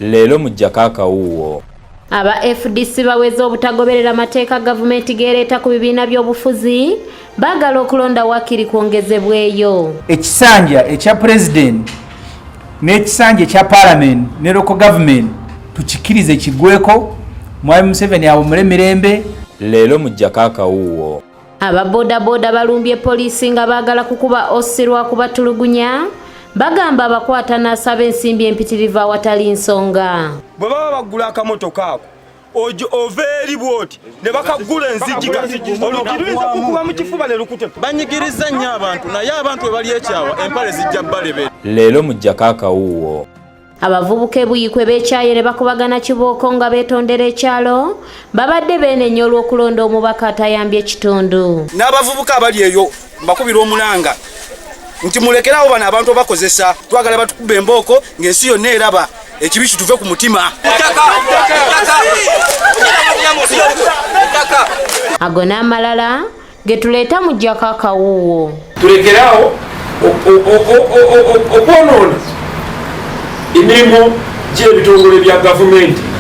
leero mu gyako akawuwo. Aba FDC baweza obutagoberera amateeka gavumenti gereeta ku bibiina by'obufuzi baagala okulonda wakiri kwongezebweyo. Ekisanja ekya president n'ekisanja ekya parliament ne local government tukikirize kigweko Mwami Museveni awumule mirembe. Leero mu gyako akawuwo. Aba bodaboda balumbye poliisi nga baagala kukuba osirwa kubatulugunya bagamba abakwata n'asaba ensimbi empitirivu awatali nsonga. Bwe baba bagula akamotoka ako ojo overi bwoti ne bakagula enzijjiga olugirwiza kukuba mu kifuba ne lukute banyigiriza nnyo abantu naye abantu bwe bali ekyawa empale zijja balebe. Leero mu gyako akawuwo. Abavubuka ebuyikwe b'ekyaye ne bakubagana kibooko nga beetondera ekyalo babadde beenenya olw'okulonda omubaka atayambye ekitundu. N'abavubuka abali eyo mbakubira omulanga nti mulekerawo bano abantu bakozesa twagala batukuba embooko ng'ensi yonna eraba ekibi kituve ku mutima. Ago n'amalala ge tuleeta mu gyako akawuwo. Tulekerawo okwonoona emirimu gy'ebitongole bya gavumenti.